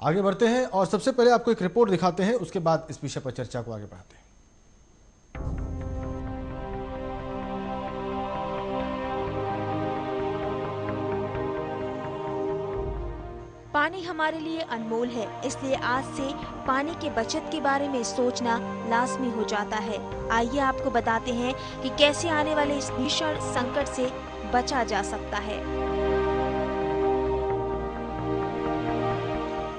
आगे बढ़ते हैं और सबसे पहले आपको एक रिपोर्ट दिखाते हैं, उसके बाद इस विषय पर चर्चा को आगे बढ़ाते हैं। पानी हमारे लिए अनमोल है, इसलिए आज से पानी के बचत के बारे में सोचना लाजमी हो जाता है। आइए आपको बताते हैं कि कैसे आने वाले इस भीषण संकट से बचा जा सकता है।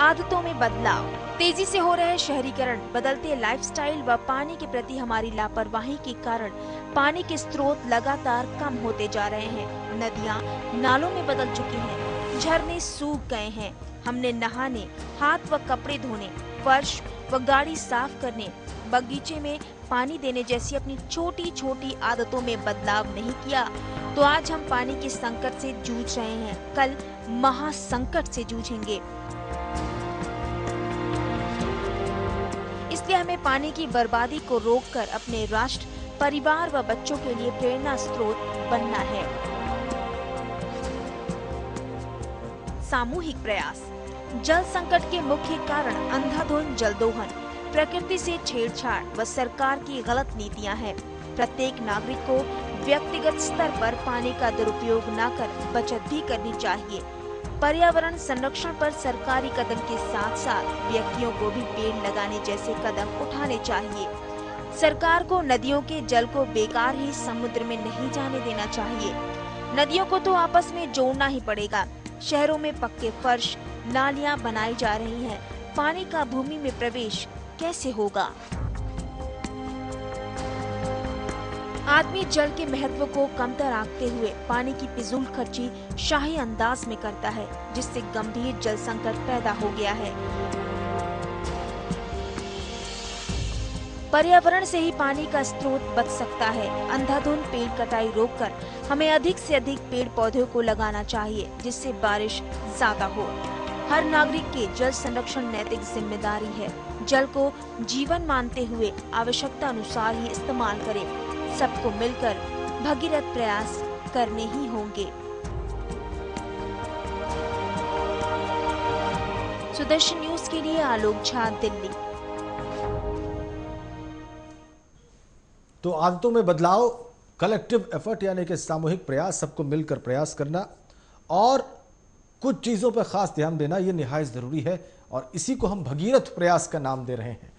आदतों में बदलाव। तेजी से हो रहे शहरीकरण, बदलते लाइफस्टाइल व पानी के प्रति हमारी लापरवाही के कारण पानी के स्रोत लगातार कम होते जा रहे हैं। नदियां नालों में बदल चुकी हैं, झरने सूख गए हैं। हमने नहाने, हाथ व कपड़े धोने, फर्श व गाड़ी साफ करने, बगीचे में पानी देने जैसी अपनी छोटी छोटी आदतों में बदलाव नहीं किया तो आज हम पानी के संकट से जूझ रहे हैं, कल महासंकट से जूझेंगे। इसलिए हमें पानी की बर्बादी को रोककर अपने राष्ट्र, परिवार व बच्चों के लिए प्रेरणा स्रोत बनना है। सामूहिक प्रयास। जल संकट के मुख्य कारण अंधाधुंध जल दोहन, प्रकृति से छेड़छाड़ व सरकार की गलत नीतियां हैं। प्रत्येक नागरिक को व्यक्तिगत स्तर पर पानी का दुरुपयोग न कर बचत भी करनी चाहिए। पर्यावरण संरक्षण पर सरकारी कदम के साथ साथ व्यक्तियों को भी पेड़ लगाने जैसे कदम उठाने चाहिए। सरकार को नदियों के जल को बेकार ही समुद्र में नहीं जाने देना चाहिए। नदियों को तो आपस में जोड़ना ही पड़ेगा। शहरों में पक्के फर्श, नालियां बनाई जा रही हैं। पानी का भूमि में प्रवेश कैसे होगा? आदमी जल के महत्व को कमतर आंकते हुए पानी की फिजूल खर्ची शाही अंदाज में करता है, जिससे गंभीर जल संकट पैदा हो गया है। पर्यावरण से ही पानी का स्रोत बच सकता है। अंधाधुंध पेड़ कटाई रोककर हमें अधिक से अधिक पेड़ पौधों को लगाना चाहिए, जिससे बारिश ज्यादा हो। हर नागरिक के जल संरक्षण नैतिक जिम्मेदारी है। जल को जीवन मानते हुए आवश्यकता अनुसार ही इस्तेमाल करें। सबको मिलकर भगीरथ प्रयास करने ही होंगे। सुदर्शन न्यूज के लिए आलोक झा, दिल्ली। तो आदतों में बदलाव, कलेक्टिव एफर्ट यानी कि सामूहिक प्रयास, सबको मिलकर प्रयास करना और कुछ चीज़ों पर खास ध्यान देना, ये निहायत ज़रूरी है और इसी को हम भगीरथ प्रयास का नाम दे रहे हैं।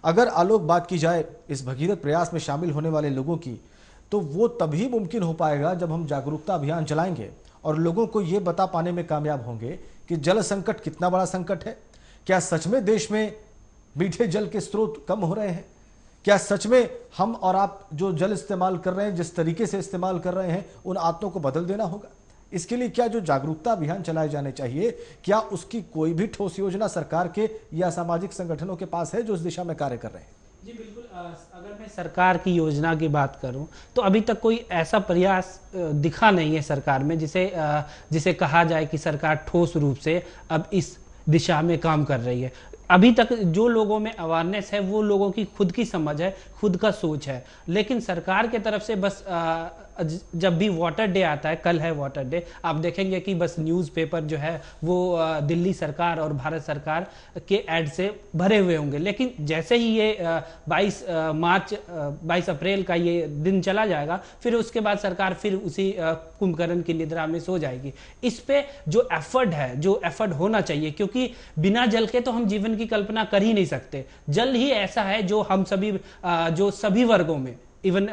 अगर आलोक बात की जाए इस भगीरथ प्रयास में शामिल होने वाले लोगों की, तो वो तभी मुमकिन हो पाएगा जब हम जागरूकता अभियान चलाएंगे और लोगों को ये बता पाने में कामयाब होंगे कि जल संकट कितना बड़ा संकट है। क्या सच में देश में मीठे जल के स्रोत कम हो रहे हैं? क्या सच में हम और आप जो जल इस्तेमाल कर रहे हैं, जिस तरीके से इस्तेमाल कर रहे हैं, उन आदतों को बदल देना होगा? इसके लिए क्या जो जागरूकता अभियान चलाए जाने चाहिए, क्या उसकी कोई भी ठोस योजना सरकार के या सामाजिक संगठनों के पास है जो इस दिशा में कार्य कर रहे हैं? जी बिल्कुल। अगर मैं सरकार की योजना की बात करूं तो अभी तक कोई ऐसा प्रयास दिखा नहीं है सरकार में जिसे कहा जाए कि सरकार ठोस रूप से अब इस दिशा में काम कर रही है। अभी तक जो लोगों में अवेयरनेस है वो लोगों की खुद की समझ है, खुद का सोच है, लेकिन सरकार के तरफ से बस जब भी वाटर डे आता है, कल है वाटर डे, आप देखेंगे कि बस न्यूज़पेपर जो है वो दिल्ली सरकार और भारत सरकार के ऐड से भरे हुए होंगे। लेकिन जैसे ही ये 22 अप्रैल का ये दिन चला जाएगा, फिर उसके बाद सरकार फिर उसी कुंभकर्ण की निद्रा में सो जाएगी। इस पे जो एफर्ट होना चाहिए, क्योंकि बिना जल के तो हम जीवन की कल्पना कर ही नहीं सकते। जल ही ऐसा है जो हम जो सभी वर्गों में, इवन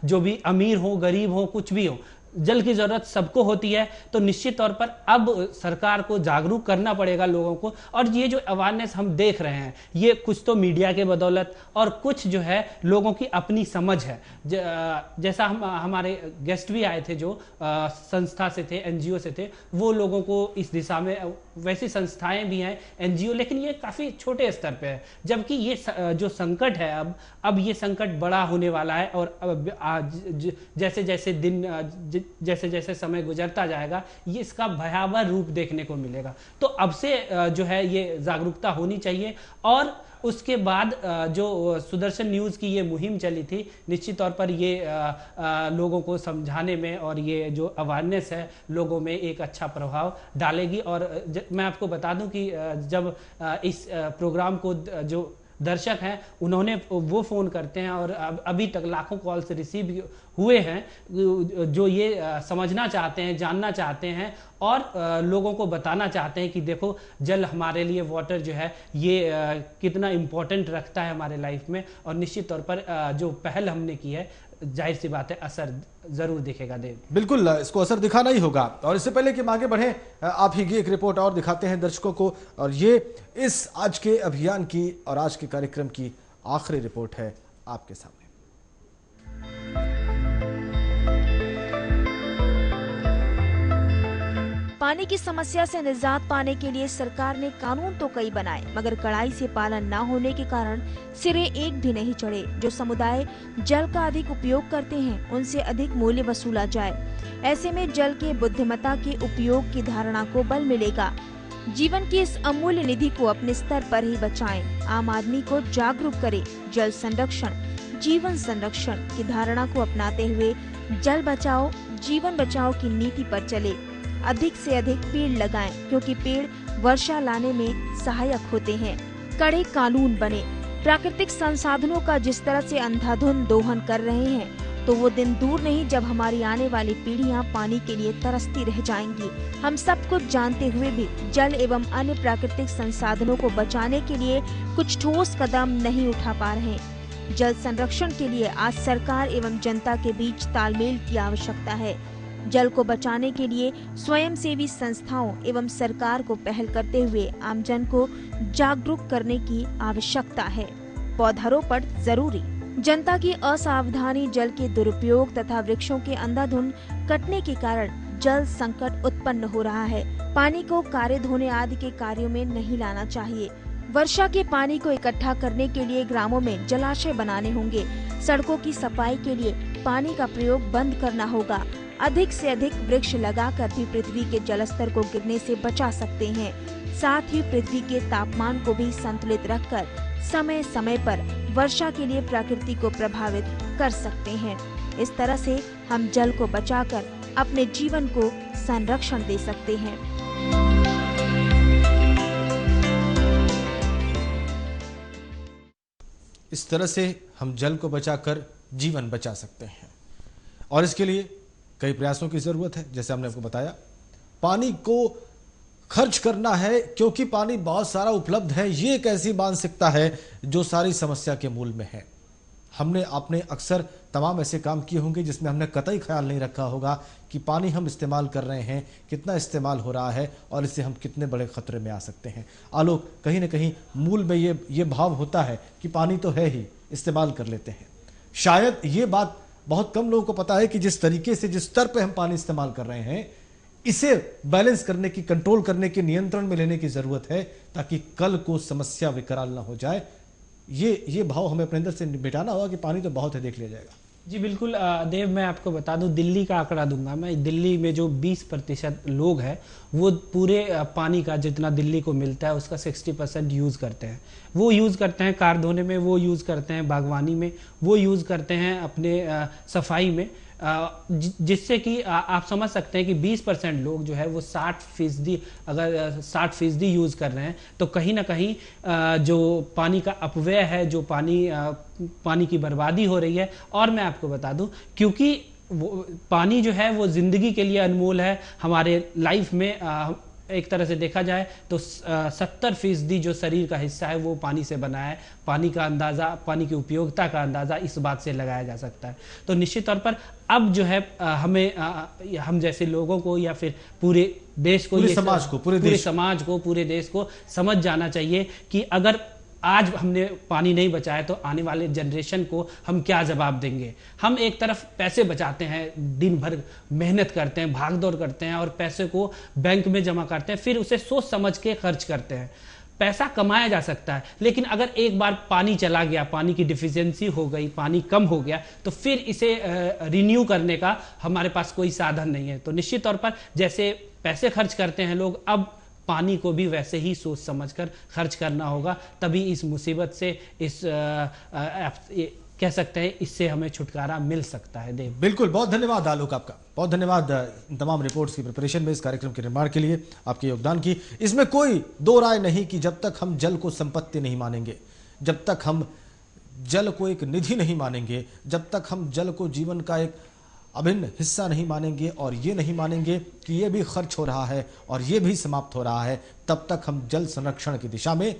जो भी अमीर हो, गरीब हो, कुछ भी हो, जल की जरूरत सबको होती है। तो निश्चित तौर पर अब सरकार को जागरूक करना पड़ेगा लोगों को। और ये जो अवेयरनेस हम देख रहे हैं, ये कुछ तो मीडिया के बदौलत और कुछ जो है लोगों की अपनी समझ है। जैसा हमारे गेस्ट भी आए थे जो संस्था से थे, एनजीओ से थे, वो लोगों को इस दिशा में, वैसी संस्थाएं भी हैं एनजीओ, लेकिन ये काफ़ी छोटे स्तर पे है। जबकि ये जो संकट है अब ये संकट बड़ा होने वाला है और जैसे जैसे समय गुजरता जाएगा ये इसका भयावह रूप देखने को मिलेगा। तो अब से जो है ये जागरूकता होनी चाहिए और उसके बाद जो सुदर्शन न्यूज़ की ये मुहिम चली थी, निश्चित तौर पर ये लोगों को समझाने में और ये जो अवेयरनेस है लोगों में एक अच्छा प्रभाव डालेगी। और मैं आपको बता दूं कि जब इस प्रोग्राम को जो दर्शक हैं उन्होंने वो फ़ोन करते हैं और अभी तक लाखों कॉल्स रिसीव हुए हैं जो ये समझना चाहते हैं, जानना चाहते हैं और लोगों को बताना चाहते हैं कि देखो जल हमारे लिए, वाटर जो है ये कितना इम्पोर्टेंट रखता है हमारे लाइफ में। और निश्चित तौर पर जो पहल हमने की है, जाहिर सी बात है असर जरूर दिखेगा। देव, बिल्कुल इसको असर दिखाना ही होगा। और इससे पहले कि हम आगे बढ़ें, आप ही एक रिपोर्ट और दिखाते हैं दर्शकों को, और ये इस आज के अभियान की और आज के कार्यक्रम की आखिरी रिपोर्ट है आपके सामने। पानी की समस्या से निजात पाने के लिए सरकार ने कानून तो कई बनाए, मगर कड़ाई से पालन न होने के कारण सिरे एक भी नहीं चढ़े। जो समुदाय जल का अधिक उपयोग करते हैं उनसे अधिक मूल्य वसूला जाए। ऐसे में जल के बुद्धिमत्ता के उपयोग की धारणा को बल मिलेगा। जीवन की इस अमूल्य निधि को अपने स्तर पर ही बचाएं। आम आदमी को जागरूक करें। जल संरक्षण, जीवन संरक्षण की धारणा को अपनाते हुए जल बचाओ जीवन बचाओ की नीति पर चले। अधिक से अधिक पेड़ लगाएं, क्योंकि पेड़ वर्षा लाने में सहायक होते हैं। कड़े कानून बने। प्राकृतिक संसाधनों का जिस तरह से अंधाधुंध दोहन कर रहे हैं, तो वो दिन दूर नहीं जब हमारी आने वाली पीढ़ियां पानी के लिए तरसती रह जाएंगी। हम सब कुछ जानते हुए भी जल एवं अन्य प्राकृतिक संसाधनों को बचाने के लिए कुछ ठोस कदम नहीं उठा पा रहे। जल संरक्षण के लिए आज सरकार एवं जनता के बीच तालमेल की आवश्यकता है। जल को बचाने के लिए स्वयंसेवी संस्थाओं एवं सरकार को पहल करते हुए आमजन को जागरूक करने की आवश्यकता है। पौधारोपण जरूरी। जनता की असावधानी, जल के दुरुपयोग तथा वृक्षों के अंधाधुंध कटने के कारण जल संकट उत्पन्न हो रहा है। पानी को कार्य धोने आदि के कार्यों में नहीं लाना चाहिए। वर्षा के पानी को इकट्ठा करने के लिए ग्रामों में जलाशय बनाने होंगे। सड़कों की सफाई के लिए पानी का प्रयोग बंद करना होगा। अधिक से अधिक वृक्ष लगाकर भी पृथ्वी के जलस्तर को गिरने से बचा सकते हैं। साथ ही पृथ्वी के तापमान को भी संतुलित रखकर समय समय पर वर्षा के लिए प्रकृति को प्रभावित कर सकते हैं। इस तरह से हम जल को बचाकर अपने जीवन को संरक्षण दे सकते हैं। इस तरह से हम जल को बचाकर जीवन बचा सकते हैं, और इसके लिए कई प्रयासों की जरूरत है। जैसे हमने आपको बताया, पानी को खर्च करना है क्योंकि पानी बहुत सारा उपलब्ध है। ये एक ऐसी मानसिकता है जो सारी समस्या के मूल में है। हमने आपने अक्सर तमाम ऐसे काम किए होंगे जिसमें हमने कतई ख्याल नहीं रखा होगा कि पानी हम इस्तेमाल कर रहे हैं, कितना इस्तेमाल हो रहा है और इससे हम कितने बड़े खतरे में आ सकते हैं। आलोक, कहीं ना कहीं मूल में ये भाव होता है कि पानी तो है ही, इस्तेमाल कर लेते हैं। शायद ये बात बहुत कम लोगों को पता है कि जिस तरीके से, जिस स्तर पे हम पानी इस्तेमाल कर रहे हैं, इसे बैलेंस करने की, कंट्रोल करने की, नियंत्रण में लेने की जरूरत है, ताकि कल को समस्या विकराल ना हो जाए। ये भाव हमें अपने अंदर से मिटाना होगा कि पानी तो बहुत है, देख लिया जाएगा। जी बिल्कुल देव, मैं आपको बता दूं, दिल्ली का आंकड़ा दूंगा मैं। दिल्ली में जो 20% लोग हैं वो पूरे पानी का जितना दिल्ली को मिलता है उसका 60% यूज़ करते हैं। वो यूज़ करते हैं कार धोने में, वो यूज़ करते हैं बागवानी में, वो यूज़ करते हैं अपने सफाई में, जिससे कि आप समझ सकते हैं कि 20% लोग जो है वो 60%, अगर 60% यूज़ कर रहे हैं तो कहीं ना कहीं जो पानी का अपव्यय है, जो पानी की बर्बादी हो रही है। और मैं आपको बता दूं, क्योंकि पानी जो है वो ज़िंदगी के लिए अनमोल है। हमारे लाइफ में एक तरह से देखा जाए तो 70% जो शरीर का हिस्सा है वो पानी से बना है। पानी का अंदाज़ा, पानी की उपयोगिता का अंदाज़ा इस बात से लगाया जा सकता है। तो निश्चित तौर पर अब जो है हमें हम जैसे लोगों को या फिर पूरे देश को, पूरे समाज को, पूरे देश को समझ जाना चाहिए कि अगर आज हमने पानी नहीं बचाया तो आने वाले जनरेशन को हम क्या जवाब देंगे। हम एक तरफ पैसे बचाते हैं, दिन भर मेहनत करते हैं, भागदौड़ करते हैं और पैसे को बैंक में जमा करते हैं, फिर उसे सोच समझ के खर्च करते हैं। पैसा कमाया जा सकता है, लेकिन अगर एक बार पानी चला गया, पानी की डिफिशियंसी हो गई, पानी कम हो गया, तो फिर इसे रिन्यू करने का हमारे पास कोई साधन नहीं है। तो निश्चित तौर पर जैसे पैसे खर्च करते हैं लोग, अब पानी को भी वैसे ही सोच समझकर खर्च करना होगा, तभी इस मुसीबत से, इस कह सकते हैं, इससे हमें छुटकारा मिल सकता है। देव, बिल्कुल, बहुत धन्यवाद आलोक, आपका बहुत धन्यवाद तमाम रिपोर्ट्स की प्रिपरेशन में, इस कार्यक्रम के निर्माण के लिए आपके योगदान की। इसमें कोई दो राय नहीं कि जब तक हम जल को संपत्ति नहीं मानेंगे, जब तक हम जल को एक निधि नहीं मानेंगे, जब तक हम जल को जीवन का एक अभिन्न हिस्सा नहीं मानेंगे और ये नहीं मानेंगे कि ये भी खर्च हो रहा है और ये भी समाप्त हो रहा है, तब तक हम जल संरक्षण की दिशा में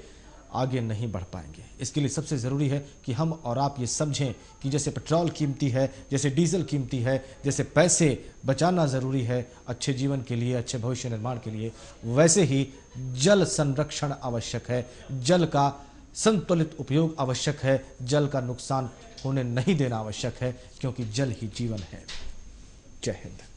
आगे नहीं बढ़ पाएंगे। इसके लिए सबसे ज़रूरी है कि हम और आप ये समझें कि जैसे पेट्रोल कीमती है, जैसे डीजल कीमती है, जैसे पैसे बचाना ज़रूरी है अच्छे जीवन के लिए, अच्छे भविष्य निर्माण के लिए, वैसे ही जल संरक्षण आवश्यक है, जल का संतुलित उपयोग आवश्यक है, जल का नुकसान होने नहीं देना आवश्यक है, क्योंकि जल ही जीवन है। जय हिंद।